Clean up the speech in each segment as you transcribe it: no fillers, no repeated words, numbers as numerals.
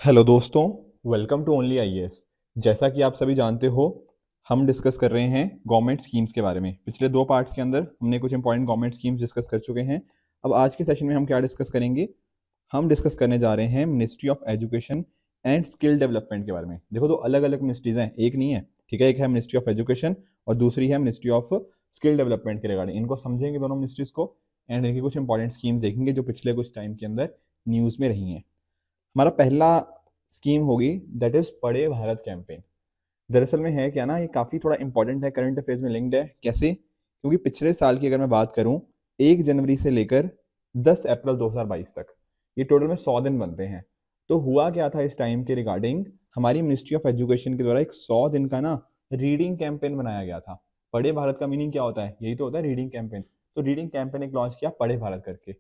Hello दोस्तों, welcome to only IAS. जैसा कि आप सभी जानते हो, हम डिस्कस कर रहे हैं गवर्नमेंट स्कीम्स के बारे में। पिछले दो पार्ट्स के अंदर हमने कुछ इंपॉर्टेंट गवर्नमेंट स्कीम्स डिस्कस कर चुके हैं। अब आज के सेशन में हम क्या डिस्कस करेंगे? हम डिस्कस करने जा रहे हैं ministry of education and skill development के बारे में। देखो, दो अलग अलग मिनिस्ट्रीज हैं, एक नहीं है, ठीक है। एक है मिनिस्ट्री ऑफ एजुकेशन और दूसरी है मिनिस्ट्री ऑफ स्किल डेवलपमेंट के रिगार्डिंग। इनको समझेंगे दोनों मिनिस्ट्रीज को एंड इनकी कुछ इंपॉर्टेंट स्कीम्स देखेंगे जो पिछले कुछ टाइम के अंदर न्यूज़ में रही हैं। हमारा पहला स्कीम होगी दैट इज पढ़े भारत कैंपेन। दरअसल में है क्या ना, ये काफ़ी थोड़ा इंपॉर्टेंट है, करंट अफेयर्स में लिंक्ड है। कैसे? क्योंकि पिछले साल की अगर मैं बात करूं, 1 जनवरी से लेकर 10 अप्रैल 2022 तक ये टोटल में 100 दिन बनते हैं। तो हुआ क्या था इस टाइम के रिगार्डिंग, हमारी मिनिस्ट्री ऑफ एजुकेशन के द्वारा एक 100 दिन का ना रीडिंग कैंपेन बनाया गया था। पढ़े भारत का मीनिंग क्या होता है? यही तो होता है, रीडिंग कैंपेन। तो रीडिंग कैंपेन एक लॉन्च किया पढ़े भारत करके।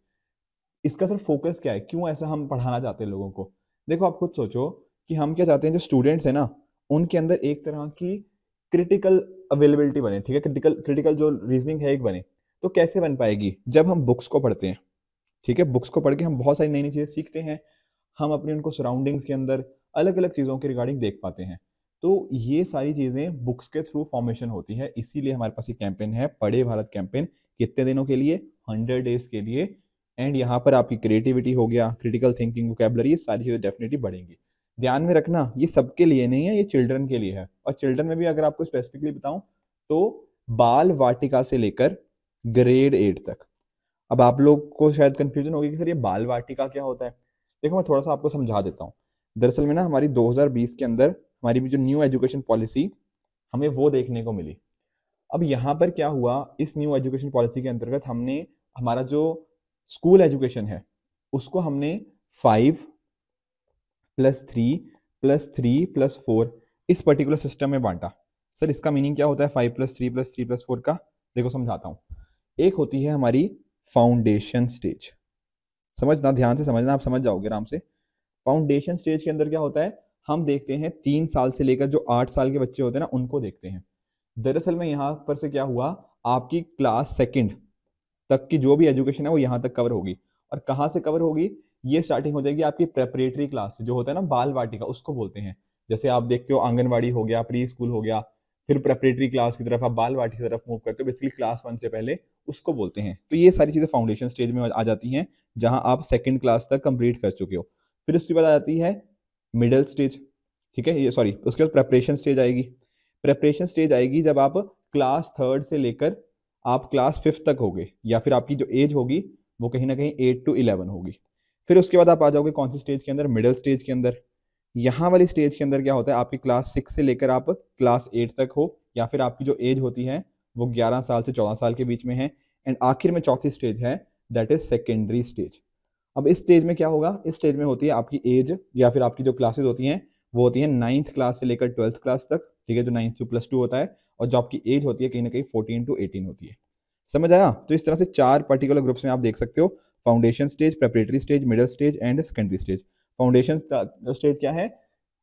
इसका सिर्फ फोकस क्या है, क्यों ऐसा हम पढ़ाना चाहते हैं लोगों को? देखो, आप खुद सोचो कि हम क्या चाहते हैं, जो स्टूडेंट्स हैं ना, उनके अंदर एक तरह की क्रिटिकल अवेलेबिलिटी बने, ठीक है। क्रिटिकल क्रिटिकल जो रीजनिंग है एक बने। तो कैसे बन पाएगी? जब हम बुक्स को पढ़ते हैं, ठीक है। बुक्स को पढ़ के हम बहुत सारी नई नई चीज़ें सीखते हैं। हम अपनी उनको सराउंडिंग्स के अंदर अलग अलग चीज़ों के रिगार्डिंग देख पाते हैं। तो ये सारी चीज़ें बुक्स के थ्रू फॉर्मेशन होती है। इसीलिए हमारे पास ये कैंपेन है, पढ़े भारत कैंपेन। कितने दिनों के लिए? 100 डेज के लिए। एंड यहाँ पर आपकी क्रिएटिविटी हो गया, क्रिटिकल थिंकिंग, वोकेबलरी, ये सारी चीज़ें डेफिनेटली बढ़ेंगी। ध्यान में रखना, ये सबके लिए नहीं है, ये चिल्ड्रन के लिए है। और चिल्ड्रन में भी अगर आपको स्पेसिफिकली बताऊं तो बाल वाटिका से लेकर ग्रेड 8 तक। अब आप लोग को शायद कंफ्यूजन होगी कि सर ये बाल वाटिका क्या होता है। देखो, मैं थोड़ा सा आपको समझा देता हूँ। दरअसल में ना, हमारी 2020 के अंदर हमारी जो न्यू एजुकेशन पॉलिसी हमें वो देखने को मिली। अब यहाँ पर क्या हुआ, इस न्यू एजुकेशन पॉलिसी के अंतर्गत हमने हमारा जो स्कूल एजुकेशन है उसको हमने 5+3+3+4 इस पर्टिकुलर सिस्टम में बांटा। सर इसका मीनिंग क्या होता है 5+3+3+4 का? देखो समझाता हूँ। एक होती है हमारी फाउंडेशन स्टेज। समझना, ध्यान से समझना, आप समझ जाओगे आराम से। फाउंडेशन स्टेज के अंदर क्या होता है, हम देखते हैं 3 साल से लेकर जो 8 साल के बच्चे होते हैं ना, उनको देखते हैं। दरअसल में यहाँ पर से क्या हुआ, आपकी क्लास सेकंड तक की जो भी एजुकेशन है वो यहाँ तक कवर होगी। और कहाँ से कवर होगी? ये स्टार्टिंग हो जाएगी आपकी प्रेपरेटरी क्लास से, जो होता है ना बाल वाटिका, उसको बोलते हैं। जैसे आप देखते हो आंगनवाड़ी हो गया, प्री स्कूल हो गया, फिर प्रेपरेटरी क्लास की तरफ आप बाल वाटिका की तरफ मूव करते हो, बेसिकली क्लास 1 से पहले उसको बोलते हैं। तो ये सारी चीज़ें फाउंडेशन स्टेज में आ जाती हैं, जहां आप सेकंड क्लास तक कंप्लीट कर चुके हो। फिर उसके बाद आ जाती है मिडिल स्टेज, ठीक है। ये सॉरी, उसके बाद प्रेपरेशन स्टेज आएगी। प्रेपरेशन स्टेज आएगी जब आप क्लास 3 से लेकर आप क्लास 5 तक होगे, या फिर आपकी जो एज होगी वो कहीं ना कहीं 8 to 11 होगी। फिर उसके बाद आप आ जाओगे कौन सी स्टेज के अंदर? मिडिल स्टेज के अंदर। यहाँ वाली स्टेज के अंदर क्या होता है, आपकी क्लास 6 से लेकर आप क्लास 8 तक हो, या फिर आपकी जो एज होती है वो 11 साल से 14 साल के बीच में है। एंड आखिर में चौथी स्टेज है, दैट इज सेकेंडरी स्टेज। अब इस स्टेज में क्या होगा? इस स्टेज में होती है आपकी एज, या फिर आपकी जो क्लासेस होती हैं वो होती है 9th क्लास से लेकर 12th क्लास तक, ठीक है, जो 9th से +2 होता है। और जो आपकी एज होती है कहीं ना कहीं 14 to 18 होती है। समझ आया? तो इस तरह से 4 पर्टिकुलर ग्रुप्स में आप देख सकते हो, foundation stage, preparatory stage, middle stage and secondary stage. Foundation stage क्या है?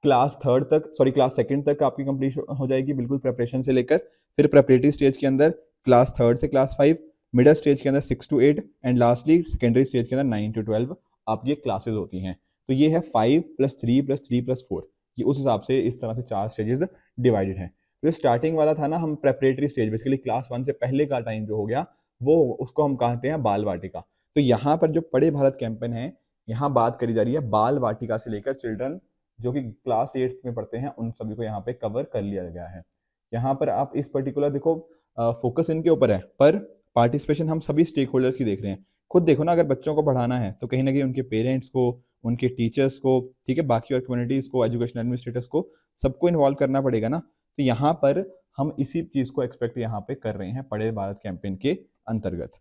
क्लास 3 तक, सॉरी क्लास 2 तक आपकी कंप्लीट हो जाएगी बिल्कुल प्रेपरेशन से लेकर। फिर प्रेपरेटरी स्टेज के अंदर क्लास 3 से क्लास 5, मिडिल स्टेज के अंदर 6 to 8 and lastly secondary stage के अंदर 9 to 12 आपकी क्लासेज होती हैं। तो ये है 5+3+3+4। ये उस हिसाब से इस तरह से 4 स्टेजेस डिवाइडेड हैं। जो स्टार्टिंग वाला था ना, हम प्रेपरेटरी स्टेज, बेसिकली क्लास 1 से पहले का टाइम जो हो गया वो, उसको हम कहते हैं बाल वाटिका। तो यहाँ पर जो पढ़े भारत कैंपेन है, यहाँ बात करी जा रही है बाल वाटिका से लेकर चिल्ड्रन जो कि क्लास 8 में पढ़ते हैं, उन सभी को यहाँ पे कवर कर लिया गया है। यहाँ पर आप इस पर्टिकुलर देखो, फोकस इनके ऊपर है, पर पार्टिसिपेशन हम सभी स्टेक होल्डर्स की देख रहे हैं। खुद देखो ना, अगर बच्चों को पढ़ाना है तो कहीं ना कहीं उनके पेरेंट्स को, उनके टीचर्स को, ठीक है, बाकी और कम्युनिटीज को, एजुकेशन एडमिनिस्ट्रेटर्स को, सबको इन्वॉल्व करना पड़ेगा ना। तो यहाँ पर हम इसी चीज को एक्सपेक्ट यहाँ पे कर रहे हैं पढ़े भारत कैंपेन के अंतर्गत।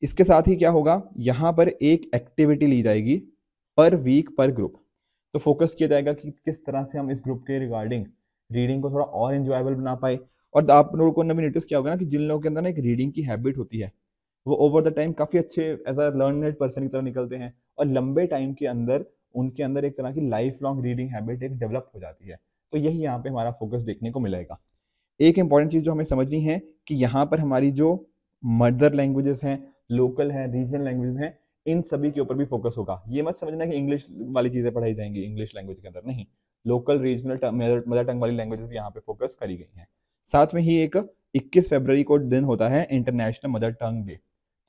इसके साथ ही क्या होगा, यहाँ पर एक एक्टिविटी ली जाएगी पर वीक पर ग्रुप। तो फोकस किया जाएगा कि किस तरह से हम इस ग्रुप के रिगार्डिंग रीडिंग को थोड़ा और एंजॉयबल बना पाए। और आप लोगों को भी नोटिस किया होगा ना कि जिन लोगों के अंदर ना एक रीडिंग की हैबिट होती है, वो ओवर द टाइम काफी अच्छे एज अ लर्नड पर्सन की तरह निकलते हैं। और लंबे टाइम के अंदर उनके अंदर एक तरह की लाइफ लॉन्ग रीडिंग हैबिट एक डेवलप हो जाती है। तो यही यहाँ पे हमारा फोकस देखने को मिलेगा। एक इंपॉर्टेंट चीज जो हमें समझनी है कि यहाँ पर हमारी जो मदर लैंग्वेजेस हैं, लोकल हैं, रीजनल लैंग्वेजेस हैं, इन सभी के ऊपर भी फोकस होगा। ये मत समझना कि इंग्लिश वाली चीजें पढ़ाई जाएंगी इंग्लिश लैंग्वेज के अंदर, नहीं, लोकल रीजनल मदर टंग वाली लैंग्वेजेस भी यहाँ पे फोकस करी गई हैं। साथ में ही एक 21 फरवरी को दिन होता है इंटरनेशनल मदर टंग डे,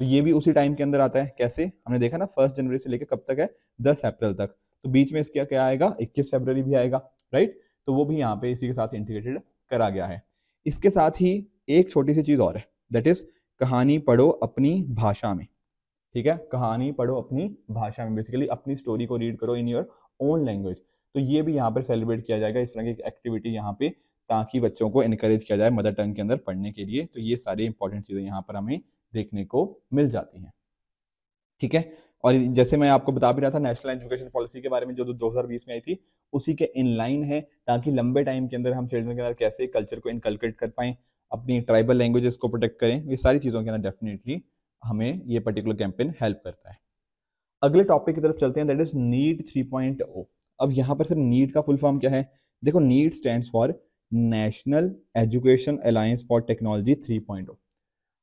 तो ये भी उसी टाइम के अंदर आता है। कैसे, हमने देखा ना 1 जनवरी से लेकर कब तक है, 10 अप्रैल तक, तो बीच में इसका क्या आएगा, 21 फरवरी भी आएगा, राइट। तो वो भी यहाँ पे इसी के साथ इंटीग्रेटेड करा गया है। इसके साथ ही एक छोटी सी चीज और है, दैट इज कहानी पढ़ो अपनी भाषा में, ठीक है, कहानी पढ़ो अपनी भाषा में, बेसिकली अपनी स्टोरी को रीड करो इन योर ओन लैंग्वेज। तो ये भी यहाँ पर सेलिब्रेट किया जाएगा, इस तरह की एक्टिविटी यहाँ पे, ताकि बच्चों को इनकरेज किया जाए मदर टंग के अंदर पढ़ने के लिए। तो ये सारी इंपॉर्टेंट चीजें यहाँ पर हमें देखने को मिल जाती हैं, ठीक है। और जैसे मैं आपको बता भी रहा था नेशनल एजुकेशन पॉलिसी के बारे में जो 2020 में आई थी, उसी के इन लाइन है, ताकि लंबे टाइम के अंदर हम चिल्ड्रन के अंदर कैसे कल्चर को इनकलकेट कर पाएं, अपनी ट्राइबल लैंग्वेजेस को प्रोटेक्ट करें, ये सारी चीज़ों के अंदर डेफिनेटली हमें ये पर्टिकुलर कैंपेन हेल्प करता है। अगले टॉपिक की तरफ चलते हैं, दैट इज नीट 3.0। अब यहाँ पर सर नीट का फुल फॉर्म क्या है, देखो NEAT stands for national education alliance for technology 3.0।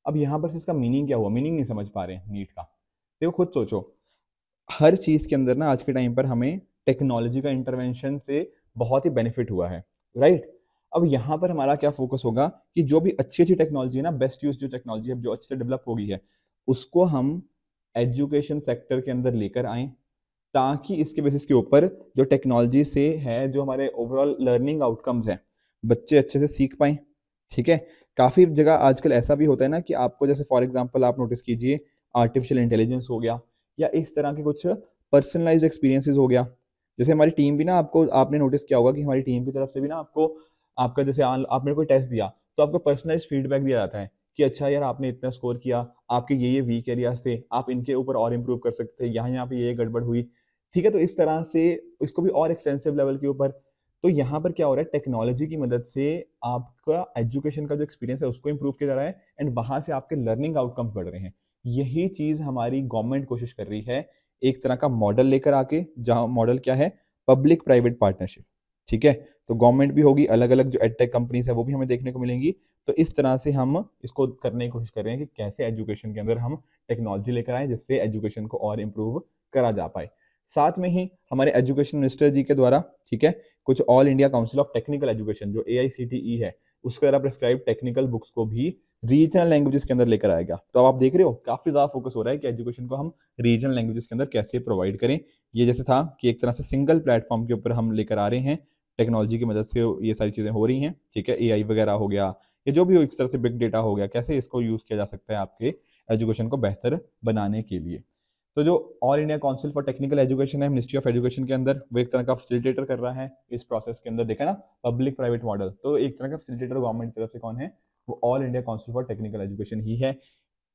अब यहाँ पर से इसका मीनिंग क्या हुआ, मीनिंग नहीं समझ पा रहे हैं नीट का। देखो खुद सोचो, हर चीज के अंदर ना आज के टाइम पर हमें टेक्नोलॉजी का इंटरवेंशन से बहुत ही बेनिफिट हुआ है, राइट। अब यहाँ पर हमारा क्या फोकस होगा कि जो भी अच्छी अच्छी टेक्नोलॉजी है ना, बेस्ट यूज जो टेक्नोलॉजी है जो अच्छे से डेवलप हो गई है, उसको हम एजुकेशन सेक्टर के अंदर लेकर आए, ताकि इसके बेसिस के ऊपर जो टेक्नोलॉजी से है, जो हमारे ओवरऑल लर्निंग आउटकम्स हैं, बच्चे अच्छे से सीख पाए, ठीक है। काफ़ी जगह आजकल ऐसा भी होता है ना कि आपको, जैसे फॉर एग्जांपल आप नोटिस कीजिए, आर्टिफिशियल इंटेलिजेंस हो गया या इस तरह के कुछ पर्सनलाइज्ड एक्सपीरियंसेस हो गया। जैसे हमारी टीम भी ना, आपको आपने नोटिस किया होगा कि हमारी टीम की तरफ से भी ना आपको, आपका जैसे आपने कोई टेस्ट दिया तो आपको पर्सनलाइज्ड फीडबैक दिया जाता है कि अच्छा यार आपने इतना स्कोर किया, आपके ये वीक एरियाज थे, आप इनके ऊपर और इम्प्रूव कर सकते थे, यहाँ पे ये गड़बड़ हुई, ठीक है। तो इस तरह से इसको भी और एक्सटेंसिव लेवल के ऊपर, तो यहाँ पर क्या हो रहा है, टेक्नोलॉजी की मदद से आपका एजुकेशन का जो एक्सपीरियंस है उसको इंप्रूव किया जा रहा है, एंड वहां से आपके लर्निंग आउटकम्स बढ़ रहे हैं। यही चीज हमारी गवर्नमेंट कोशिश कर रही है, एक तरह का मॉडल लेकर आके, जहां मॉडल क्या है, पब्लिक प्राइवेट पार्टनरशिप, ठीक है। तो गवर्नमेंट भी होगी, अलग अलग जो एडटेक कंपनीज है वो भी हमें देखने को मिलेंगी। तो इस तरह से हम इसको करने की कोशिश कर रहे हैं कि कैसे एजुकेशन के अंदर हम टेक्नोलॉजी लेकर आए, जिससे एजुकेशन को और इम्प्रूव करा जा पाए। साथ में ही हमारे एजुकेशन मिनिस्टर जी के द्वारा, ठीक है, कुछ all India council of technical education जो AICTE है, उसके द्वारा प्रिस्क्राइब टेक्निकल बुक्स को भी रीजनल लैंग्वेजेस के अंदर लेकर आएगा। तो अब आप देख रहे हो काफी ज्यादा फोकस हो रहा है कि एजुकेशन को हम रीजनल लैंग्वेजेस के अंदर कैसे प्रोवाइड करें। ये जैसे था कि एक तरह से सिंगल प्लेटफॉर्म के ऊपर हम लेकर आ रहे हैं, टेक्नोलॉजी की मदद से ये सारी चीजें हो रही हैं, ठीक है। AI वगैरह हो गया, ये जो भी हो, इस तरह से बिग डेटा हो गया, कैसे इसको यूज किया जा सकता है आपके एजुकेशन को बेहतर बनाने के लिए। तो जो all India Council for Technical education है मिनिस्ट्री ऑफ एजुकेशन के अंदर, वो एक तरह का फैसिलिटेटर कर रहा है इस प्रोसेस के अंदर। देखा ना, पब्लिक प्राइवेट मॉडल, तो एक तरह का फैसिलिटेटर गवर्नमेंट की तरफ से कौन है, वो All India Council for Technical Education ही है।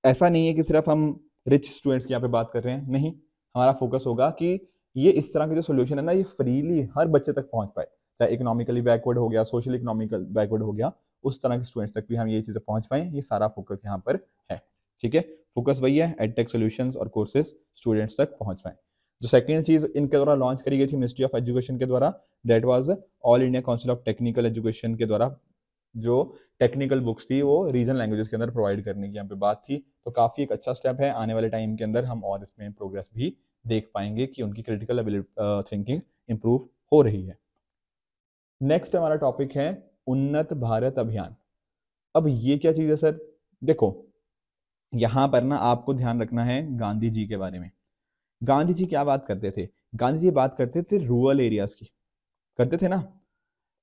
ऐसा नहीं है कि सिर्फ हम रिच स्टूडेंट्स की यहाँ पे बात कर रहे हैं, नहीं, हमारा फोकस होगा कि ये इस तरह के जो सोल्यूशन है ना, ये फ्रीली हर बच्चे तक पहुंच पाए, चाहे इकोनॉमिकली बैकवर्ड हो गया, सोशल इकोनॉमिकल बैकवर्ड हो गया, उस तरह के स्टूडेंट्स तक भी हम ये चीज़ें पहुंच पाए। ये सारा फोकस यहाँ पर है, ठीक है। फोकस वही है, एडटेक सॉल्यूशंस और कोर्सेज स्टूडेंट्स तक पहुंच पाए। जो सेकंड चीज इनके द्वारा लॉन्च करी गई थी मिनिस्ट्री ऑफ एजुकेशन के द्वारा, that was all India council of technical education के द्वारा जो टेक्निकल बुक्स थी वो रीजनल लैंग्वेजेस के अंदर प्रोवाइड करने की यहाँ पे बात थी। तो काफी एक अच्छा स्टेप है, आने वाले टाइम के अंदर हम और इसमें प्रोग्रेस भी देख पाएंगे कि उनकी क्रिटिकल थिंकिंग इंप्रूव हो रही है। नेक्स्ट हमारा टॉपिक है उन्नत भारत अभियान। अब ये क्या चीज है सर, देखो यहाँ पर ना आपको ध्यान रखना है गांधी जी के बारे में। गांधी जी क्या बात करते थे, गांधी जी बात करते थे रूरल एरियाज की, करते थे ना।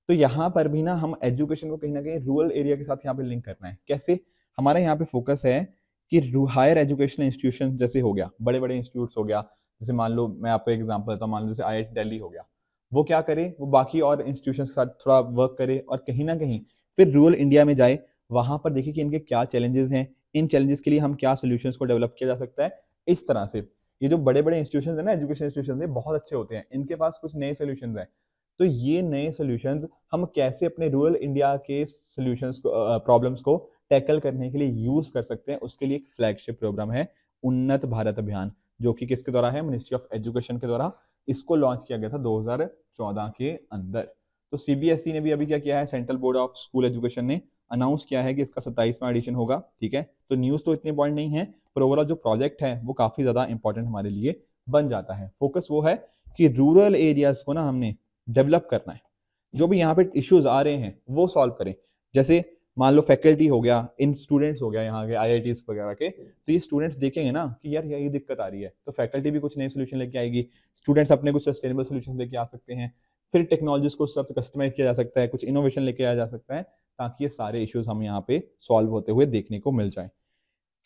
तो यहाँ पर भी ना हम एजुकेशन को कहीं ना कहीं रूरल एरिया के साथ यहाँ पे लिंक करना है। कैसे, हमारा यहाँ पे फोकस है कि हायर एजुकेशनल इंस्टीट्यूशन जैसे हो गया, बड़े बड़े इंस्टीट्यूट्स हो गया, जैसे मान लो मैं आपको एग्जांपल देता हूँ, मान लो जैसे IIT दिल्ली हो गया, वो क्या करे, वो बाकी और इंस्टीट्यूशन के साथ थोड़ा वर्क करे और कहीं ना कहीं फिर रूरल इंडिया में जाए, वहां पर देखिए कि इनके क्या चैलेंजेस हैं, इन चैलेंजेस के लिए हम क्या सोल्यूशंस को डेवलप किया जा सकता है। इस तरह से ये जो बड़े बड़े इंस्टीट्यूशन है ना, एजुकेशन इंस्टीट्यूशन, बहुत अच्छे होते हैं, इनके पास कुछ नए सोल्यूशंस हैं। तो ये नए सोल्यूशंस हम कैसे अपने रूरल इंडिया के सोल्यूशंस को, प्रॉब्लम्स को टैकल करने के लिए यूज कर सकते हैं, उसके लिए एक फ्लैगशिप प्रोग्राम है उन्नत भारत अभियान, जो कि किसके द्वारा है, मिनिस्ट्री ऑफ एजुकेशन के द्वारा इसको लॉन्च किया गया था 2014 के अंदर। तो CBSE ने भी अभी क्या किया है, central board of school education ने अनाउंस किया है कि इसका 27वां एडिशन होगा, ठीक है। तो न्यूज़ तो इतनी इंपॉर्टेंट नहीं है, पर ओवरऑल जो प्रोजेक्ट है वो काफ़ी ज़्यादा इंपॉर्टेंट हमारे लिए बन जाता है। फोकस वो है कि रूरल एरियाज़ को ना हमने डेवलप करना है, जो भी यहाँ पे इश्यूज आ रहे हैं वो सॉल्व करें। जैसे मान लो फैकल्टी हो गया, इन स्टूडेंट्स हो गया यहाँ के IITs वगैरह के, तो ये स्टूडेंट्स देखेंगे ना कि यार ये दिक्कत आ रही है, तो फैकल्टी भी कुछ नए सोल्यूशन लेके आएगी, स्टूडेंट्स अपने कुछ सस्टेनेबल सोल्यूशन लेके आ सकते हैं, फिर टेक्नोलॉजीज को उस हिसाब से कस्टमाइज किया जा सकता है, कुछ इनोवेशन लेके आया जा सकता है, ताकि ये सारे इश्यूज हम यहाँ पे सॉल्व होते हुए देखने को मिल जाए।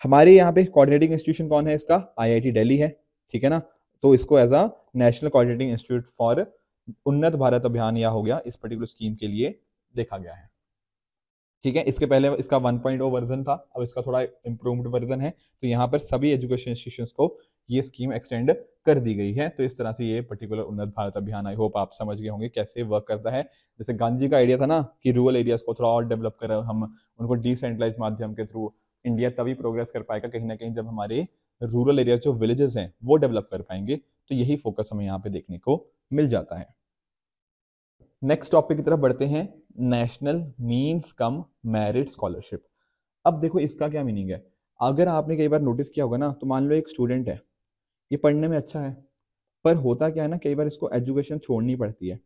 हमारे यहाँ पे कोऑर्डिनेटिंग इंस्टीट्यूशन कौन है इसका? IIT दिल्ली है, ठीक है ना। तो इसको as a national coordinating institute for Unnat Bharat अभियान या हो गया इस पर्टिकुलर स्कीम के लिए देखा गया है, ठीक है। इसके पहले इसका 1.0 वर्जन था, अब इसका थोड़ा इंप्रूव्ड वर्जन है। तो यहाँ पर सभी एजुकेशन इंस्टीट्यूशंस को ये स्कीम एक्सटेंड कर दी गई है। तो इस तरह से ये पर्टिकुलर उन्नत भारत अभियान, आई होप आप समझ गए होंगे कैसे वर्क करता है। जैसे गांधी का आइडिया था ना कि रूरल एरियाज को थोड़ा और डेवलप कर, हम उनको डिसेंट्रलाइज माध्यम के थ्रू इंडिया तभी प्रोग्रेस कर पाएगा कहीं ना कहीं जब हमारे रूरल एरियाज जो विलेजेस हैं वो डेवलप कर पाएंगे। तो यही फोकस हमें यहाँ पे देखने को मिल जाता है। नेक्स्ट टॉपिक की तरफ बढ़ते हैं, national means cum merit scholarship. अब देखो इसका क्या मीनिंग है। अगर आपने कई बार नोटिस किया होगा ना, तो मान लो एक स्टूडेंट है, ये पढ़ने में अच्छा है, पर होता क्या है ना, कई बार इसको एजुकेशन छोड़नी पड़ती है।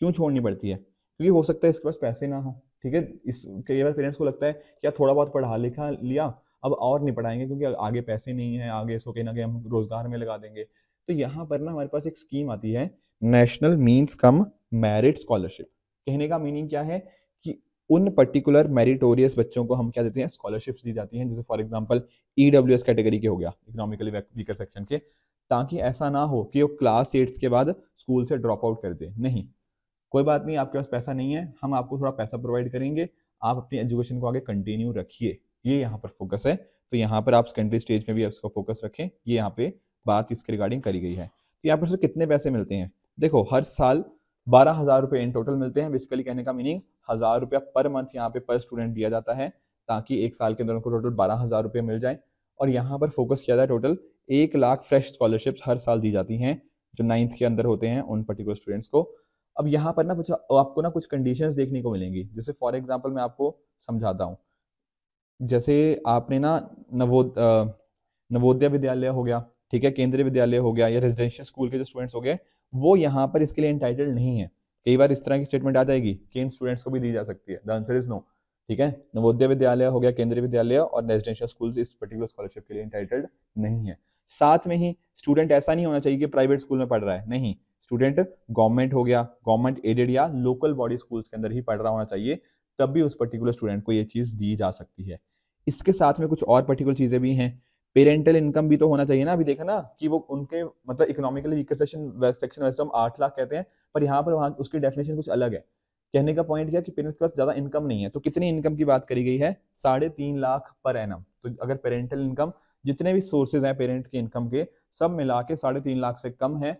क्यों छोड़नी पड़ती है? क्योंकि हो सकता है इसके पास पैसे ना हो, ठीक है। इस कई बार पेरेंट्स को लगता है कि यार थोड़ा बहुत पढ़ा लिखा लिया, अब और नहीं पढ़ाएंगे क्योंकि आगे पैसे नहीं है, आगे इसको कहीं ना कहीं हम रोजगार में लगा देंगे। तो यहाँ पर ना हमारे पास एक स्कीम आती है, national means cum merit scholarship. कहने का मीनिंग क्या है कि उन पर्टिकुलर मेरिटोरियस बच्चों को हम क्या देते हैं, स्कॉलरशिप्स दी जाती हैं। जैसे फॉर एग्जांपल EWS कैटेगरी के हो गया, इकोनॉमिकली वीकर सेक्शन के, ताकि ऐसा ना हो कि वो क्लास 8 के बाद स्कूल से ड्रॉप आउट कर दे। नहीं, कोई बात नहीं, आपके पास पैसा नहीं है, हम आपको थोड़ा पैसा प्रोवाइड करेंगे, आप अपनी एजुकेशन को आगे कंटिन्यू रखिए। ये यहाँ पर फोकस है। तो यहाँ पर आप सेकेंडरी स्टेज में भी इसका फोकस रखें, ये यहाँ पे बात इसके रिगार्डिंग करी गई है। तो यहाँ पर सिर्फ कितने पैसे मिलते हैं? देखो हर साल 12,000 रुपये इन टोटल मिलते हैं। बेसिकली कहने का मीनिंग 1,000 रुपया पर मंथ यहाँ पे पर स्टूडेंट दिया जाता है, ताकि एक साल के अंदर उनको टोटल 12,000 रुपये मिल जाए। और यहाँ पर फोकस किया जाए, टोटल 1 लाख फ्रेश स्कॉलरशिप्स हर साल दी जाती हैं जो 9th के अंदर होते हैं उन पर्टिकुलर स्टूडेंट्स को। अब यहाँ पर ना कुछ आपको ना कुछ कंडीशंस देखने को मिलेंगी। जैसे फॉर एग्जांपल मैं आपको समझाता हूँ। जैसे आपने ना नवोदय विद्यालय हो गया, ठीक है, केंद्रीय विद्यालय हो गया, या रेजिडेंशियल स्कूल के जो स्टूडेंट्स हो गए, वो यहाँ पर इसके लिए एंटाइटल्ड नहीं है। कई बार इस तरह की स्टेटमेंट आ जाएगी कि इन स्टूडेंट्स को भी दी जा सकती है। द आंसर इज नो, ठीक है। नवोदय विद्यालय हो गया, केंद्रीय विद्यालय और रेजिडेंशियल स्कूल इस पर्टिकुलर स्कॉलरशिप के लिए एंटाइटल्ड नहीं है। साथ में ही स्टूडेंट ऐसा नहीं होना चाहिए कि प्राइवेट स्कूल में पढ़ रहा है, नहीं, स्टूडेंट गवर्नमेंट हो गया, गवर्नमेंट एडेड या लोकल बॉडी स्कूल्स के अंदर ही पढ़ रहा होना चाहिए, तब भी उस पर्टिकुलर स्टूडेंट को ये चीज़ दी जा सकती है। इसके साथ में कुछ और पर्टिकुलर चीज़ें भी हैं। पेरेंटल इनकम भी तो होना चाहिए ना। अभी देखा ना कि वो उनके मतलब इकोनॉमिकली वीकर सेक्शन वैसे हम 8 लाख कहते हैं, पर यहाँ पर वहाँ उसकी डेफिनेशन कुछ अलग है। कहने का पॉइंट क्या कि पेरेंट्स के पास ज़्यादा इनकम नहीं है। तो कितनी इनकम की बात करी गई है? 3.5 लाख पर एनम। तो अगर पेरेंटल इनकम, जितने भी सोर्सेज हैं पेरेंट के इनकम के, सब मिला के 3.5 लाख से कम है,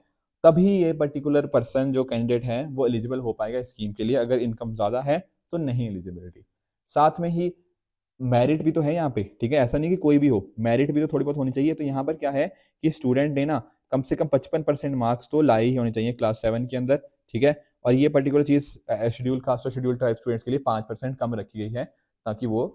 तभी ये पर्टिकुलर पर्सन जो कैंडिडेट है वो एलिजिबल हो पाएगा स्कीम के लिए। अगर इनकम ज़्यादा है तो नहीं एलिजिबिलिटी। साथ में ही मेरिट भी तो है यहाँ पे, ठीक है। ऐसा नहीं कि कोई भी हो, मेरिट भी तो थोड़ी बहुत होनी चाहिए। तो यहाँ पर क्या है कि स्टूडेंट ने ना कम से कम 55% मार्क्स तो लाए ही होने चाहिए क्लास 7 के अंदर, ठीक है। और ये पर्टिकुलर चीज शेड्यूल कास्ट और शेड्यूल ट्राइब स्टूडेंट्स के लिए 5% कम रखी गई है, ताकि वो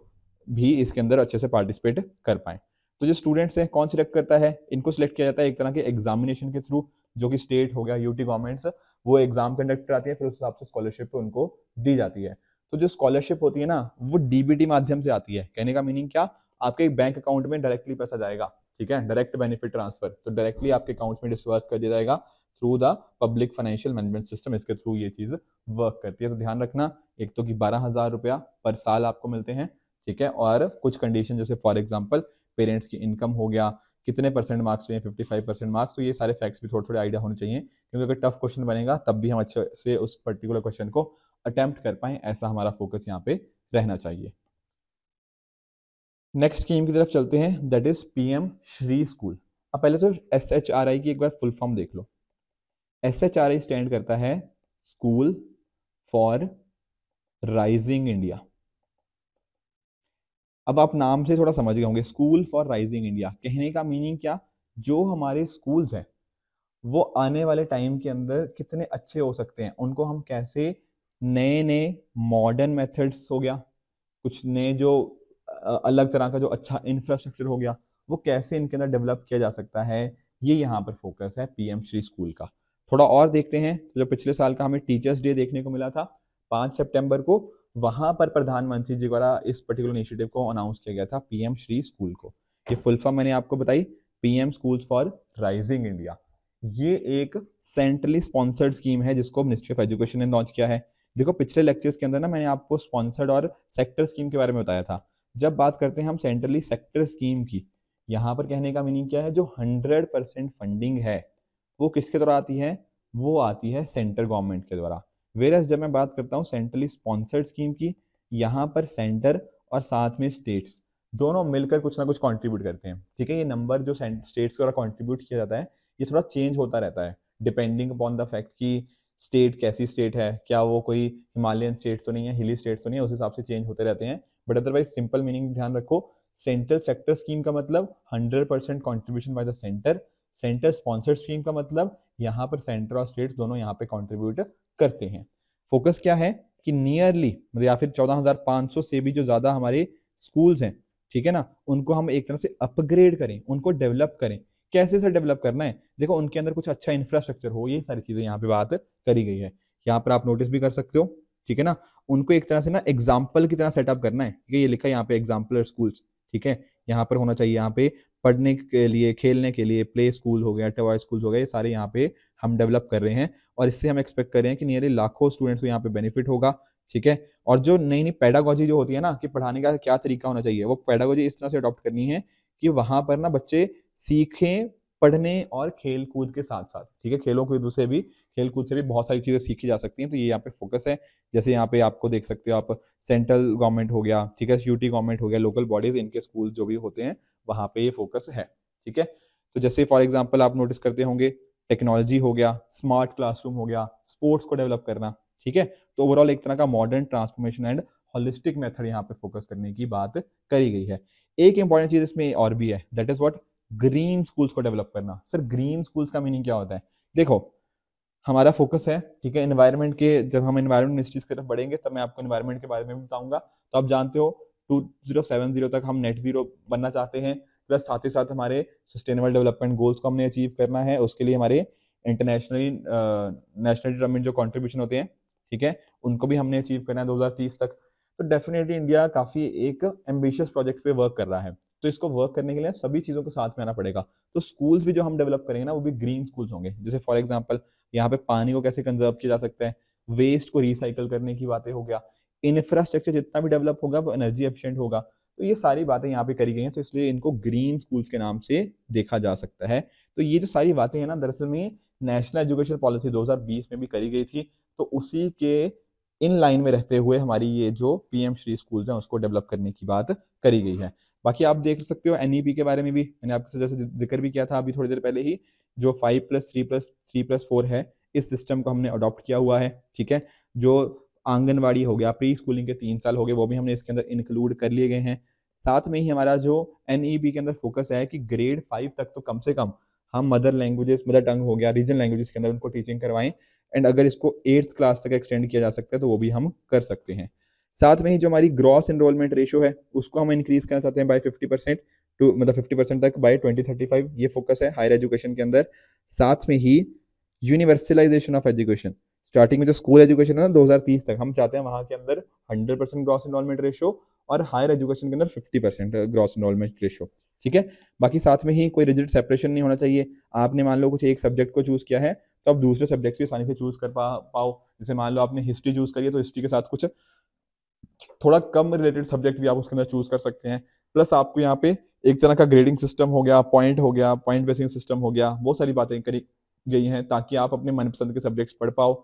भी इसके अंदर अच्छे से पार्टिसिपेट कर पाए। तो जो स्टूडेंट्स हैं कौन सिलेक्ट करता है? इनको सिलेक्ट किया जाता है एक तरह के एग्जामिनेशन के थ्रू, जो कि स्टेट हो गया, यूटी गवर्नमेंट्स, वो एग्जाम कंडक्ट कराती है, फिर उस हिसाब से स्कॉलरशिप उनको दी जाती है। तो जो स्कॉलरशिप होती है ना, वो डीबीटी माध्यम से आती है। कहने का मीनिंग क्या? आपके बैंक अकाउंट में डायरेक्टली पैसा जाएगा, ठीक है, डायरेक्ट बेनिफिट ट्रांसफर, तो डायरेक्टली आपके अकाउंट में डिस्बर्स कर दिया जाएगा through the public financial management system. इसके थ्रू ये चीज वर्क करती है। तो ध्यान रखना, एक तो कि 12,000 रुपया पर साल आपको मिलते हैं, ठीक है। और कुछ कंडीशन, जैसे फॉर एग्जाम्पल पेरेंट्स की इनकम हो गया, कितने परसेंट मार्क्स चाहिए, 55% मार्क्स। तो ये सारे फैक्ट्स भी थोड़े थोड़े आइडिया होने चाहिए, क्योंकि अगर टफ क्वेश्चन बनेगा तब भी हम अच्छे से उस पर्टिकुलर क्वेश्चन को अटेम्प्ट कर पाए, ऐसा हमारा फोकस यहाँ पे रहना चाहिए। नेक्स्ट स्कीम की तरफ चलते हैं, that is PM Shri school. अब पहले तो SHRI की एक बार फुल फॉर्म देख लो। SHRI स्टैंड करता है स्कूल फॉर राइजिंग इंडिया। अब आप नाम से थोड़ा समझ गए होंगे, स्कूल फॉर राइजिंग इंडिया। कहने का मीनिंग क्या? जो हमारे स्कूल्स हैं वो आने वाले टाइम के अंदर कितने अच्छे हो सकते हैं, उनको हम कैसे नए नए मॉडर्न मेथड्स हो गया, कुछ नए जो अलग तरह का जो अच्छा इंफ्रास्ट्रक्चर हो गया वो कैसे इनके अंदर डेवलप किया जा सकता है, ये यहाँ पर फोकस है पीएम श्री स्कूल का। थोड़ा और देखते हैं, तो जो पिछले साल का हमें टीचर्स डे देखने को मिला था 5 सितंबर को, वहां पर प्रधानमंत्री जी द्वारा इस पर्टिकुलर इनिशिएटिव को अनाउंस किया गया था, पीएम श्री स्कूल को। ये फुल फॉर्म मैंने आपको बताई, PM schools for rising India. ये एक सेंट्रली स्पॉन्सर्ड स्कीम है जिसको मिनिस्ट्री ऑफ एजुकेशन ने लॉन्च किया है। देखो पिछले लेक्चर्स के अंदर ना मैंने आपको स्पॉन्सर्ड और सेक्टर स्कीम के बारे में बताया था। जब बात करते हैं हम सेंट्रली सेक्टर स्कीम की, यहाँ पर कहने का मीनिंग क्या है, जो 100% फंडिंग है वो किसके द्वारा आती है, वो आती है सेंट्रल गवर्नमेंट के द्वारा। वेरस जब मैं बात करता हूँ सेंट्रली स्पॉन्सर्ड स्कीम की, यहाँ पर सेंटर और साथ में स्टेट्स दोनों मिलकर कुछ ना कुछ कंट्रीब्यूट करते हैं। ठीक है, ये नंबर जो स्टेट्स द्वारा कंट्रीब्यूट किया जाता है ये थोड़ा चेंज होता रहता है डिपेंडिंग अपॉन द फैक्ट कि स्टेट कैसी स्टेट है, क्या वो कोई हिमालयन स्टेट तो नहीं है, हिली स्टेट तो नहीं है, उस हिसाब से चेंज होते रहते हैं। बट अदरवाइज सिंपल मीनिंग ध्यान रखो, सेंट्रल सेक्टर स्कीम का मतलब 100% contribution by the centre, centre sponsored scheme का मतलब यहाँ पर सेंटर और स्टेट्स दोनों यहाँ पे कॉन्ट्रीब्यूट करते हैं। फोकस क्या है कि नियरली मतलब या फिर 14,500 से भी जो ज्यादा हमारे स्कूल्स हैं, ठीक है ना, उनको हम एक तरह से अपग्रेड करें, उनको डेवलप करें। कैसे से डेवलप करना है, देखो उनके अंदर कुछ अच्छा इंफ्रास्ट्रक्चर हो, ये सारी चीजें यहाँ पे बात करी गई है। यहाँ पर आप नोटिस भी कर सकते हो, ठीक है ना, उनको एक तरह से ना एग्जाम्पल की तरह सेटअप करना है। ठीक है, ये लिखा है यहाँ पे एग्जाम्पलर स्कूल्स, ठीक है, यहाँ पर होना चाहिए, यहाँ पे पढ़ने के लिए, खेलने के लिए प्ले स्कूल हो गया, टॉय स्कूल हो गया, ये सारे यहाँ पे हम डेवलप कर रहे हैं और इससे हम एक्सपेक्ट कर रहे हैं कि नियरली लाखों स्टूडेंट्स को यहाँ पे बेनिफिट होगा। ठीक है, और जो नई नई पेडागोजी जो होती है ना कि पढ़ाने का क्या तरीका होना चाहिए, वो पेडागोजी इस तरह से अडॉप्ट करनी है कि वहां पर ना बच्चे सीखें पढ़ने और खेल कूद के साथ साथ। ठीक है, खेलों कूद से भी, खेल कूद से भी बहुत सारी चीजें सीखी जा सकती हैं, तो ये यहाँ पे फोकस है। जैसे यहाँ पे आपको देख सकते हो आप, सेंट्रल गवर्नमेंट हो गया, ठीक है, यूटी गवर्नमेंट हो गया, लोकल बॉडीज, इनके स्कूल जो भी होते हैं वहां पे ये फोकस है। ठीक है, तो जैसे फॉर एग्जाम्पल आप नोटिस करते होंगे, टेक्नोलॉजी हो गया, स्मार्ट क्लासरूम हो गया, स्पोर्ट्स को डेवलप करना। ठीक है, तो ओवरऑल एक तरह का modern transformation and holistic method यहाँ पे फोकस करने की बात करी गई है। एक इंपॉर्टेंट चीज इसमें और भी है, that is what, green schools को डेवलप करना। सर ग्रीन स्कूल्स का मीनिंग क्या होता है, देखो हमारा फोकस है, ठीक है, एनवायरनमेंट के, जब हम एनवायरनमेंट मिनिस्ट्रीज की तरफ बढ़ेंगे तब मैं आपको एनवायरनमेंट के बारे में भी बताऊंगा। तो आप जानते हो 2070 तक हम नेट जीरो बनना चाहते हैं, प्लस साथ ही साथ हमारे सस्टेनेबल डेवलपमेंट गोल्स को हमने अचीव करना है। उसके लिए हमारे इंटरनेशनली नेशनल डेवलपमेंट जो कॉन्ट्रीब्यूशन होते हैं, ठीक है, उनको भी हमने अचीव करना है 2030 तक। तो डेफिनेटली इंडिया काफी एक एम्बिशियस प्रोजेक्ट पे वर्क कर रहा है, तो इसको वर्क करने के लिए सभी चीजों को साथ में आना पड़ेगा। तो स्कूल्स भी जो हम डेवलप करेंगे ना वो भी ग्रीन स्कूल्स होंगे। जैसे फॉर एग्जांपल यहाँ पे पानी को कैसे कंजर्व किया जा सकता है, वेस्ट को रिसाइकल करने की बातें हो गया, इंफ्रास्ट्रक्चर जितना भी डेवलप होगा वो एनर्जी एफिशिएंट होगा। तो ये सारी बातें यहाँ पे करी गई हैं, तो इसलिए इनको ग्रीन स्कूल्स के नाम से देखा जा सकता है। तो ये जो सारी बातें हैं ना, दरअसल में नेशनल एजुकेशन पॉलिसी 2020 में भी करी गई थी, तो उसी के इन लाइन में रहते हुए हमारी ये जो पीएम श्री स्कूल्स हैं उसको डेवलप करने की बात करी गई है। बाकी आप देख सकते हो एनईपी के बारे में भी मैंने आपके जैसे जिक्र भी किया था अभी थोड़ी देर पहले ही, जो 5+3+3+4 है, इस सिस्टम को हमने अडॉप्ट किया हुआ है। ठीक है, जो आंगनवाड़ी हो गया, प्री स्कूलिंग के 3 साल हो गए, वो भी हमने इसके अंदर इंक्लूड कर लिए गए हैं। साथ में ही हमारा जो एनईपी के अंदर फोकस है कि ग्रेड 5 तक तो कम से कम हम मदर लैंग्वेजेस, मदर टंग हो गया, रीजनल लैंग्वेजेस के अंदर उनको टीचिंग करवाएं, एंड अगर इसको 8th क्लास तक एक्सटेंड किया जा सकता है तो वो भी हम कर सकते हैं। साथ में ही जो हमारी ग्रॉस एनरोलमेंट रेशियो है उसको हम इंक्रीज करना चाहते हैं बाय 50% टू, मतलब 50% तक बाय 2035, ये फोकस है हायर एजुकेशन के अंदर। साथ में ही यूनिवर्सलाइजेशन ऑफ एजुकेशन, स्टार्टिंग में जो स्कूल एजुकेशन है ना 2030 तक हम चाहते हैं वहां के अंदर 100% ग्रॉस एनरोलमेंट रेशियो, और हायर एजुकेशन के अंदर 50% ग्रॉस एनरोलमेंट रेशियो। ठीक है, बाकी साथ में ही कोई रिजिड सेपरेशन नहीं होना चाहिए। आपने मान लो कुछ एक सब्जेक्ट को चूज किया है तो आप दूसरे सब्जेक्ट भी आसानी से चूज कर पाओ। जैसे मान लो आपने हिस्ट्री चूज करी है तो हिस्ट्री के साथ कुछ थोड़ा कम रिलेटेड सब्जेक्ट भी आप उसके अंदर चूज कर सकते हैं। प्लस आपको यहाँ पे एक तरह का ग्रेडिंग सिस्टम हो गया, पॉइंट बेसिंग सिस्टम हो गया, वो सारी बातें करी गई हैं ताकि आप अपने मनपसंद के सब्जेक्ट्स पढ़ पाओ।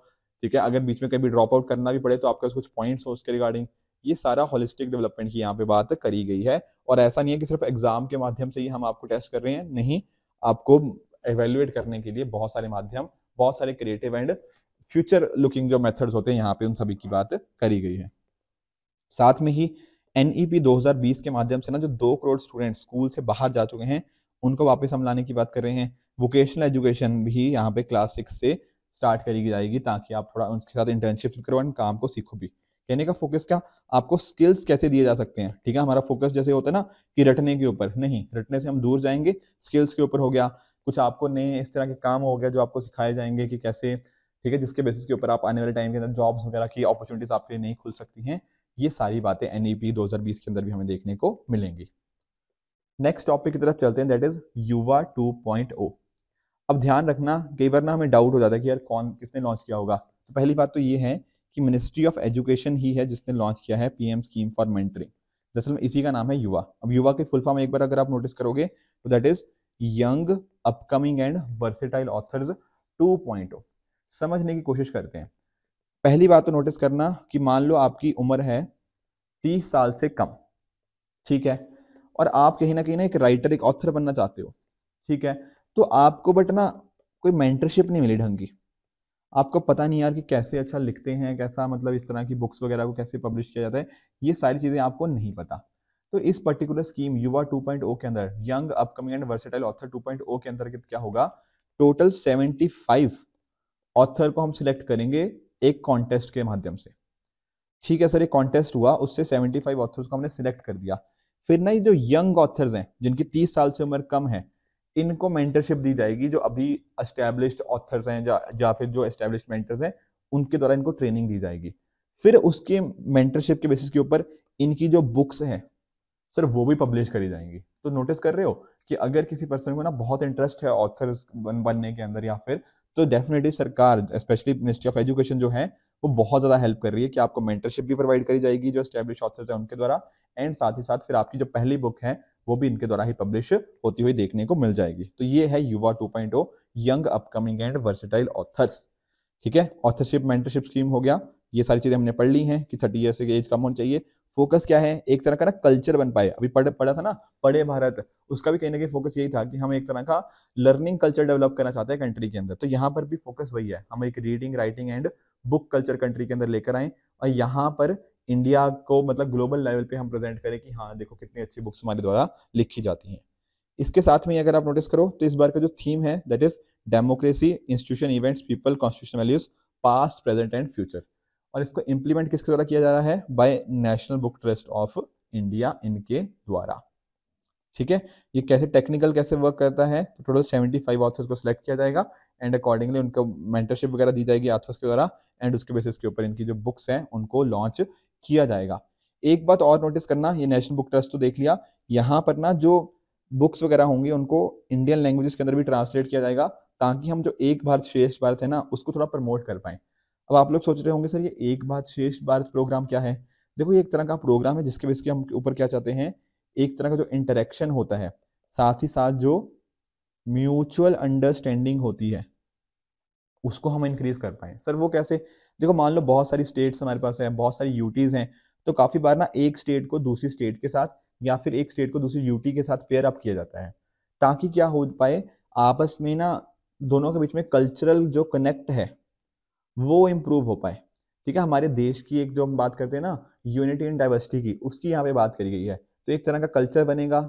ठीक है, अगर बीच में कभी ड्रॉप आउट करना भी पड़े तो आपके पास कुछ पॉइंट्स हो उसके रिगार्डिंग। ये सारा होलिस्टिक डेवलपमेंट की यहाँ पे बात करी गई है, और ऐसा नहीं है कि सिर्फ एग्जाम के माध्यम से ही हम आपको टेस्ट कर रहे हैं, नहीं, आपको एवेल्युएट करने के लिए बहुत सारे माध्यम, बहुत सारे क्रिएटिव एंड फ्यूचर लुकिंग जो मेथड्स होते हैं यहाँ पे, उन सभी की बात करी गई है। साथ में ही एनईपी 2020 के माध्यम से ना जो 2 करोड़ स्टूडेंट स्कूल से बाहर जा चुके हैं उनको वापस हम लाने की बात कर रहे हैं। वोकेशनल एजुकेशन भी यहाँ पे क्लास 6 से स्टार्ट करी जाएगी ताकि आप थोड़ा उनके साथ इंटर्नशिप करो एंड काम को सीखो भी। कहने का फोकस क्या, आपको स्किल्स कैसे दिए जा सकते हैं, ठीक है। हमारा फोकस जैसे होता है ना कि रटने के ऊपर, नहीं, रटने से हम दूर जाएंगे, स्किल्स के ऊपर हो गया, कुछ आपको नए इस तरह के काम हो गया जो आपको सिखाए जाएंगे कि कैसे, ठीक है, जिसके बेसिस के ऊपर आप आने वाले टाइम के अंदर जॉब्स वगैरह की अपॉर्चुनिटीज आपके लिए नहीं खुल सकती हैं। ये सारी बातें NEP 2020 के अंदर भी हमें देखने को मिलेंगी। नेक्स्ट टॉपिक की तरफ चलते हैं, दैट इज युवा 2.0। अब ध्यान रखना, कई बार ना हमें डाउट हो जाता है कि यार कौन किसने लॉन्च किया होगा। तो पहली बात तो ये है कि मिनिस्ट्री ऑफ एजुकेशन ही है जिसने लॉन्च किया है PM स्कीम फॉर मेंटरिंग। दरअसल में इसी का नाम है युवा। अब युवा की फुल फॉर्म एक बार अगर आप नोटिस करोगे तो that is young upcoming and versatile authors 2.0। समझने की कोशिश करते हैं। पहली बात तो नोटिस करना कि मान लो आपकी उम्र है 30 साल से कम, ठीक है, और आप कहीं ना एक राइटर, एक ऑथर बनना चाहते हो, ठीक है, तो आपको बट ना कोई मेंटरशिप नहीं मिली ढंग की, आपको पता नहीं यार कि कैसे अच्छा लिखते हैं, कैसा मतलब इस तरह की बुक्स वगैरह को कैसे पब्लिश किया जाता है, ये सारी चीज़ें आपको नहीं पता। तो इस पर्टिकुलर स्कीम युवा 2.0 के अंदर, young upcoming and versatile author 2.0 के अंतर्गत क्या होगा, टोटल 75 ऑथर को हम सिलेक्ट करेंगे एक कॉन्टेस्ट के माध्यम से, ठीक है सर। ये कॉन्टेस्ट हुआ, उससे 75 ऑथर्स को हमने सिलेक्ट कर दिया। फिर ना ये जो यंग ऑथर्स हैं जिनकी 30 साल से उम्र कम है, इनको मेंटरशिप दी जाएगी, जो अभी एस्टैब्लिश्ड ऑथर्स हैं या फिर जो एस्टैब्लिश्ड मेंटर्स हैं उनके द्वारा इनको ट्रेनिंग दी जाएगी। फिर उसके मेंटरशिप के बेसिस के ऊपर इनकी जो बुक्स हैं सर वो भी पब्लिश करी जाएंगी। तो नोटिस कर रहे हो कि अगर किसी पर्सन को ना बहुत इंटरेस्ट है ऑथर्स बनने के अंदर या फिर, तो डेफिनेटली सरकार स्पेशली मिनिस्ट्री ऑफ एजुकेशन जो है वो बहुत ज़्यादा हेल्प कर रही है कि आपको मेंटरशिप भी प्रोवाइड करी जाएगी जो एस्टैब्लिश ऑथर्स हैं उनके द्वारा, एंड साथ ही साथ फिर आपकी जो पहली बुक है वो भी इनके द्वारा ही पब्लिश होती हुई देखने को मिल जाएगी। तो ये है युवा 2.0 young upcoming and versatile authors, ठीक है। ऑथरशिप मेंटरशिप स्कीम हो गया, ये सारी चीजें हमने पढ़ ली हैं कि 30 ईयर से एज कम होनी चाहिए। फोकस क्या है, एक तरह का ना कल्चर बन पाए, अभी पढ़ा था ना पढ़े भारत, उसका भी कहीं ना कहीं फोकस यही था कि हम एक तरह का लर्निंग कल्चर डेवलप करना चाहते हैं कंट्री के अंदर। तो यहाँ पर भी फोकस वही है, हम एक reading writing and book culture country के अंदर लेकर आए और यहाँ पर इंडिया को मतलब ग्लोबल लेवल पे हम प्रेजेंट करें कि हाँ देखो कितनी अच्छी बुक्स हमारे द्वारा लिखी जाती हैं। इसके साथ में अगर आप नोटिस करो तो इस बार का जो थीम है that is democracy, institution, events, people, constitution values, past, present and future. और इसको इंप्लीमेंट किसके द्वारा किया जा रहा है, by national book trust of India, इनके द्वारा, ठीक है। ये कैसे टेक्निकल कैसे वर्क करता है, तो टोटल 75 ऑथर्स को सिलेक्ट किया जाएगा एंड अकॉर्डिंगली उनको मेंटरशिप वगैरह दी जाएगी ऑथर्स के द्वारा, एंड उसके बेसिस के ऊपर इनकी जो बुक्स हैं उनको लॉन्च किया जाएगा। एक बात और नोटिस करना, ये नेशनल बुक ट्रस्ट तो देख लिया, यहाँ पर ना जो बुक्स वगैरह होंगी उनको इंडियन लैंग्वेजेस के अंदर भी ट्रांसलेट किया जाएगा ताकि हम जो एक भारत श्रेष्ठ भारत है ना उसको थोड़ा प्रमोट कर पाएं। अब आप लोग सोच रहे होंगे सर ये एक भारत श्रेष्ठ भारत प्रोग्राम क्या है। देखो ये एक तरह का प्रोग्राम है जिसके बेस के हम ऊपर क्या चाहते हैं, एक तरह का जो इंटरेक्शन होता है, साथ ही साथ जो म्यूचुअल अंडरस्टैंडिंग होती है उसको हम इंक्रीज कर पाए। सर वो कैसे, देखो मान लो बहुत सारी स्टेट्स हमारे पास है, बहुत सारी यूटीज हैं, तो काफी बार ना एक स्टेट को दूसरी स्टेट के साथ या फिर एक स्टेट को दूसरी यूटी के साथ पेयर अप किया जाता है ताकि क्या हो पाए, आपस में ना दोनों के बीच में कल्चरल जो कनेक्ट है वो इम्प्रूव हो पाए, ठीक है। हमारे देश की एक जो हम बात करते हैं ना यूनिटी इन डाइवर्सिटी की, उसकी यहाँ पे बात करी गई है। तो एक तरह का कल्चर बनेगा,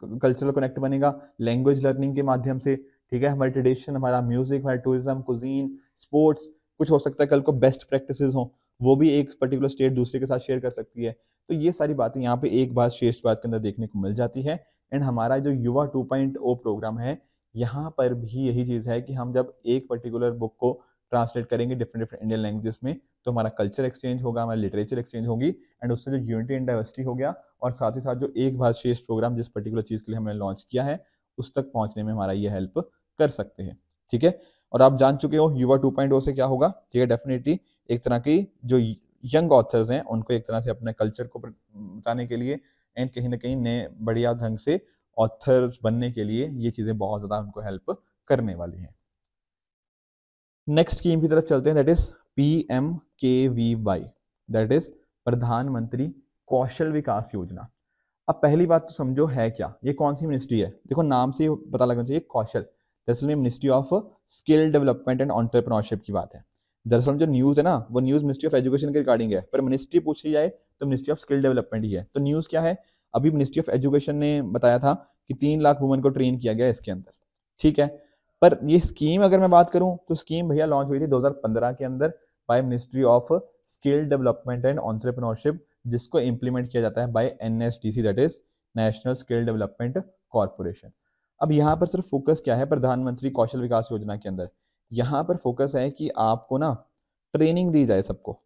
कल्चरल कनेक्ट बनेगा लैंग्वेज लर्निंग के माध्यम से, ठीक है। हमारी ट्रेडिशन, हमारा म्यूजिक, हमारा टूरिज्म, कुजीन, स्पोर्ट्स, कुछ हो सकता है कल को बेस्ट प्रैक्टिसेस हों वो भी एक पर्टिकुलर स्टेट दूसरे के साथ शेयर कर सकती है। तो ये सारी बातें यहाँ पे एक बात श्रेष्ठ बात के अंदर देखने को मिल जाती है। एंड हमारा जो युवा 2.0 प्रोग्राम है यहाँ पर भी यही चीज़ है कि हम जब एक पर्टिकुलर बुक को ट्रांसलेट करेंगे डिफरेंट डिफरेंट इंडियन लैंग्वेजेस में, तो हमारा कल्चर एक्सचेंज होगा, हमारा लिटरेचर एक्सचेंज होगी, एंड उससे जो यूनिटी एंड डाइवर्सिटी हो गया, और साथ ही साथ जो एक भारत श्रेष्ठ प्रोग्राम जिस पर्टिकुलर चीज़ के लिए हमने लॉन्च किया है उस तक पहुंचने में हमारा ये हेल्प कर सकते हैं, ठीक है। और आप जान चुके हो युवा 2.0 से क्या होगा, ठीक है। डेफिनेटली एक तरह की जो यंग ऑथर्स हैं उनको एक तरह से अपने कल्चर को बताने के लिए एंड कहीं ना कहीं नए बढ़िया ढंग से ऑथर्स बनने के लिए ये चीज़ें बहुत ज़्यादा उनको हेल्प करने वाली हैं। नेक्स्ट स्कीम की तरफ चलते हैं, that is PMKVY, that is प्रधानमंत्री कौशल विकास योजना। अब पहली बात तो समझो है क्या, ये कौन सी मिनिस्ट्री है, देखो नाम से पता लगना चाहिए कौशल, दरअसल में ministry of skill development and entrepreneurship की बात है। दरअसल जो न्यूज़ है ना वो न्यूज़ मिनिस्ट्री ऑफ एजुकेशन के रिगार्डिंग है, पर मिनिस्ट्री पूछी जाए तो मिनिस्ट्री ऑफ स्किल डेवलपमेंट ही है। तो न्यूज़ क्या है, अभी मिनिस्ट्री ऑफ एजुकेशन ने बताया था कि 3 लाख वुमेन को ट्रेन किया गया इसके अंदर, ठीक है। पर ये स्कीम अगर मैं बात करूं तो स्कीम भैया लॉन्च हुई थी 2015 के अंदर, by ministry of skill development and entrepreneurship, जिसको इम्प्लीमेंट किया जाता है by NSDC, that is national skill development corporation. अब यहाँ पर सिर्फ फोकस क्या है प्रधानमंत्री कौशल विकास योजना के अंदर, यहाँ पर फोकस है कि आपको ना ट्रेनिंग दी जाए सबको,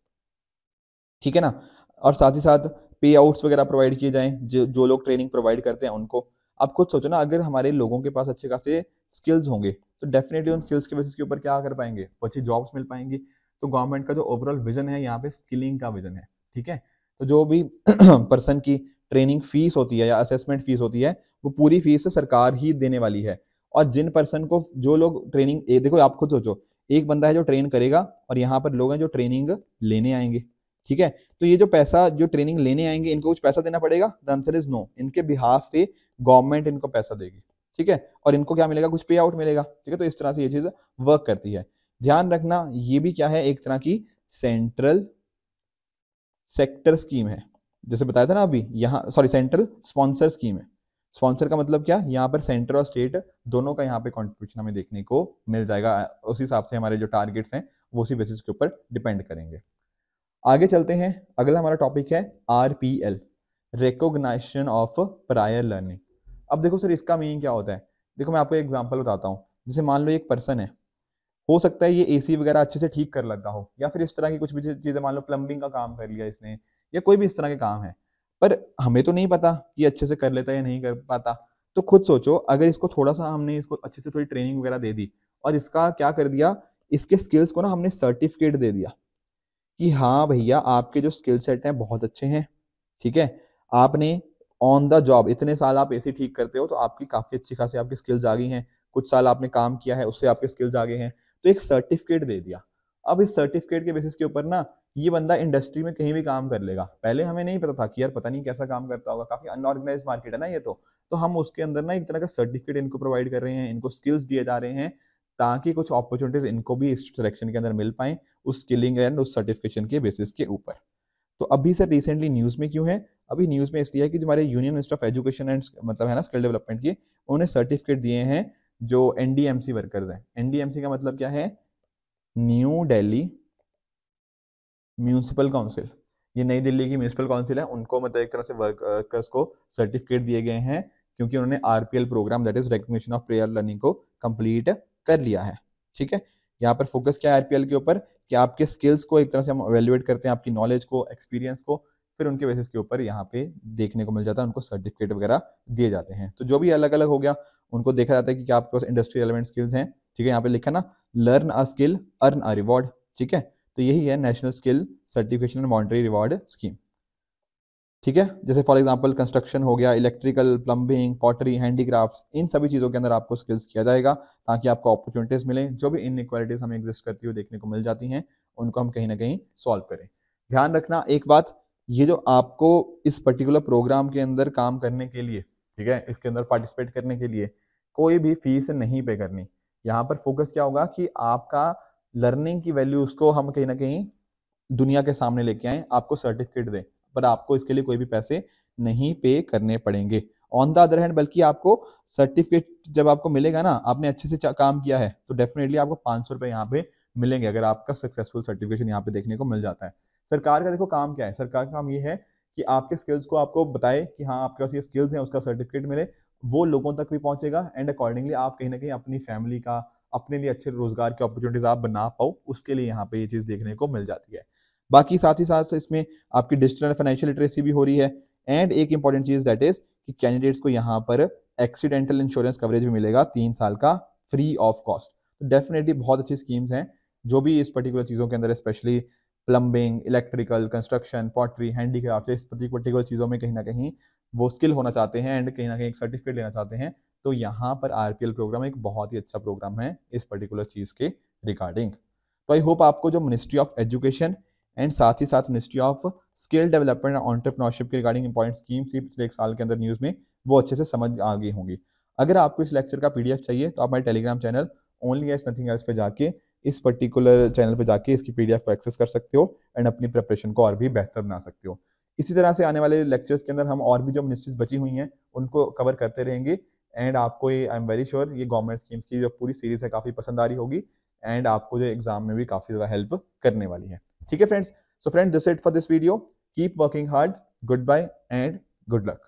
ठीक है ना, और साथ ही साथ पे आउट्स वगैरह प्रोवाइड किए जाएं जो लोग ट्रेनिंग प्रोवाइड करते हैं उनको। आप खुद सोचो ना, अगर हमारे लोगों के पास अच्छे खासे स्किल्स होंगे तो डेफिनेटली उन स्किल्स के बेसिस के ऊपर क्या कर पाएंगे, अच्छी जॉब्स मिल पाएंगी। तो गवर्नमेंट का जो ओवरऑल विजन है यहाँ पे स्किलिंग का विजन है, ठीक है। तो जो भी पर्सन की ट्रेनिंग फीस होती है या असेसमेंट फीस होती है वो पूरी फीस सरकार ही देने वाली है। और जिन पर्सन को जो लोग ट्रेनिंग, देखो आप खुद सोचो, एक बंदा है जो ट्रेन करेगा और यहाँ पर लोग हैं जो ट्रेनिंग लेने आएंगे, ठीक है। तो ये जो पैसा जो ट्रेनिंग लेने आएंगे इनको कुछ पैसा देना पड़ेगा? द आंसर इज नो, इनके बिहाफ पे गवर्नमेंट इनको पैसा देगी, ठीक है। और इनको क्या मिलेगा, कुछ पे आउट मिलेगा, ठीक है। तो इस तरह से ये चीज वर्क करती है। ध्यान रखना ये भी क्या है, एक तरह की सेंट्रल सेक्टर स्कीम है, जैसे बताया था ना अभी, यहाँ सॉरी सेंट्रल स्पॉन्सर स्कीम है। स्पॉन्सर का मतलब क्या, यहाँ पर सेंटर और स्टेट दोनों का यहाँ पे कॉन्ट्रीब्यूशन हमें देखने को मिल जाएगा। उस हिसाब से हमारे जो टारगेट्स हैं वो उसी बेसिस के ऊपर डिपेंड करेंगे। आगे चलते हैं, अगला हमारा टॉपिक है RPL, recognition of prior learning. अब देखो सर इसका मीनिंग क्या होता है, देखो मैं आपको एक एग्जांपल बताता हूँ। जैसे मान लो एक पर्सन है, हो सकता है ये AC वगैरह अच्छे से ठीक कर लेता हो, या फिर इस तरह की कुछ भी चीजें, मान लो प्लम्बिंग का काम कर लिया इसने, या कोई भी इस तरह के काम है, पर हमें तो नहीं पता कि अच्छे से कर लेता है या नहीं कर पाता। तो खुद सोचो, अगर इसको थोड़ा सा हमने इसको अच्छे से थोड़ी ट्रेनिंग वगैरह दे दी और इसका क्या कर दिया, इसके स्किल्स को ना हमने सर्टिफिकेट दे दिया कि हाँ भैया आपके जो स्किल सेट हैं बहुत अच्छे हैं, ठीक है, आपने ऑन द जॉब इतने साल आप AC ठीक करते हो तो आपकी काफी अच्छी खासी आपकी स्किल्स आ गई हैं, कुछ साल आपने काम किया है उससे आपके स्किल्स आ गए हैं, तो एक सर्टिफिकेट दे दिया। अब इस सर्टिफिकेट के बेसिस के ऊपर ना ये बंदा इंडस्ट्री में कहीं भी काम कर लेगा। पहले हमें नहीं पता था कि यार पता नहीं कैसा काम करता होगा, काफी अनऑर्गेनाइज मार्केट है ना ये, तो हम उसके अंदर ना एक तरह का सर्टिफिकेट इनको प्रोवाइड कर रहे हैं, इनको स्किल्स दिए जा रहे हैं ताकि कुछ अपॉर्चुनिटीज इनको भी इस सिलेक्शन के अंदर मिल पाए उस स्किलिंग एंड उस सर्टिफिकेशन के बेसिस के ऊपर। तो अभी सर रिसेंटली न्यूज़ में क्यों है, अभी न्यूज़ में इसलिए है कि जो हमारे union minister of education and मतलब है ना स्किल डेवलपमेंट की, उन्होंने सर्टिफिकेट दिए हैं जो NDMC वर्कर्स हैं। NDMC का मतलब क्या है, न्यू दिल्ली म्यूनिसिपल काउंसिल, ये नई दिल्ली की म्यूनिसिपल काउंसिल है, उनको मतलब एक तरह से वर्कर्स को सर्टिफिकेट दिए गए हैं क्योंकि उन्होंने RPL programme that is recognition of prior learning को कंप्लीट कर लिया है, ठीक है। यहाँ पर फोकस क्या है RPL के ऊपर, कि आपके स्किल्स को एक तरह से हम एवेल्युएट करते हैं, आपकी नॉलेज को, एक्सपीरियंस को, फिर उनके बेसिस के ऊपर यहाँ पे देखने को मिल जाता है, उनको सर्टिफिकेट वगैरह दिए जाते हैं। तो जो भी अलग अलग हो गया उनको देखा जाता है कि क्या आपके पास इंडस्ट्री रेलेवेंट स्किल्स हैं, ठीक है। यहाँ पे लिखा ना, learn a skill earn a reward, ठीक है। तो यही है national skill certification and monetary reward scheme, ठीक है। जैसे फॉर एग्जांपल कंस्ट्रक्शन हो गया, इलेक्ट्रिकल, प्लम्बिंग, पॉटरी, हैंडीक्राफ्ट्स, इन सभी चीज़ों के अंदर आपको स्किल्स किया जाएगा ताकि आपको अपॉर्चुनिटीज मिलें, जो भी इनइक्वालिटीज हमें एग्जिस्ट करती हुई देखने को मिल जाती हैं उनको हम कहीं ना कहीं सॉल्व करें। ध्यान रखना एक बात, ये जो आपको इस पर्टिकुलर प्रोग्राम के अंदर काम करने के लिए, ठीक है, इसके अंदर पार्टिसिपेट करने के लिए कोई भी फीस नहीं पे करनी। यहाँ पर फोकस क्या होगा कि आपका लर्निंग की वैल्यू उसको हम कहीं ना कहीं दुनिया के सामने लेके आए, आपको सर्टिफिकेट दें, पर आपको इसके लिए कोई भी पैसे नहीं पे करने पड़ेंगे। ऑन द अदर हैंड, बल्कि आपको सर्टिफिकेट जब आपको मिलेगा ना, आपने अच्छे से काम किया है तो डेफिनेटली आपको 500 रुपये यहाँ पे मिलेंगे अगर आपका सक्सेसफुल सर्टिफिकेशन यहाँ पे देखने को मिल जाता है। सरकार का देखो काम क्या है, सरकार का काम ये है कि आपके स्किल्स को आपको बताए कि हाँ आपके पास ये स्किल्स हैं, उसका सर्टिफिकेट मिले, वो लोगों तक भी पहुंचेगा एंड अकॉर्डिंगली आप कहीं ना कहीं अपनी फैमिली का, अपने लिए अच्छे रोजगार की अपॉर्चुनिटीज आप बना पाओ, उसके लिए यहाँ पे ये चीज़ देखने को मिल जाती है। बाकी साथ ही साथ इसमें आपकी डिजिटल एंड फाइनेंशियल लिटरेसी भी हो रही है, एंड एक इंपॉर्टेंट चीज दैट इज कि कैंडिडेट्स को यहाँ पर एक्सीडेंटल इंश्योरेंस कवरेज भी मिलेगा 3 साल का फ्री ऑफ कॉस्ट। तो डेफिनेटली बहुत अच्छी स्कीम्स हैं जो भी इस पर्टिकुलर चीज़ों के अंदर, specially plumbing, electrical, construction, pottery, handicraft, इस पर्टिकुलर चीज़ों में कहीं ना कहीं वो स्किल होना चाहते हैं एंड कहीं ना कहीं एक सर्टिफिकेट लेना चाहते हैं, तो यहाँ पर RPL प्रोग्राम एक बहुत ही अच्छा प्रोग्राम है इस पर्टिकुलर चीज़ के रिगार्डिंग। तो आई होप आपको जो मिनिस्ट्री ऑफ एजुकेशन एंड साथ ही साथ ministry of skill development and entrepreneurship के रिगार्डिंग इंपॉर्टेंट स्कीम्स थी पिछले 1 साल के अंदर न्यूज़ में, वो अच्छे से समझ आ गई होंगी। अगर आपको इस लेक्चर का PDF चाहिए तो आप हमारे Telegram channel only as nothing else पे जाके, इस पर्टिकुलर चैनल पे जाके इसकी PDF को एक्सेस कर सकते हो एंड अपनी प्रिपरेशन को और भी बेहतर बना सकते हो। इसी तरह से आने वाले लेक्चर्स के अंदर हम और भी जो मिनिस्ट्रीज बची हुई हैं उनको कवर करते रहेंगे एंड आपको ये आई एम वेरी श्योर ये गवर्नमेंट स्कीम्स की जो पूरी सीरीज है काफ़ी पसंद आ रही होगी एंड आपको जो एग्जाम में भी काफ़ी ज़्यादा हेल्प करने वाली है। ठीक है friends, so friends this it for this video, keep working hard, goodbye and good luck.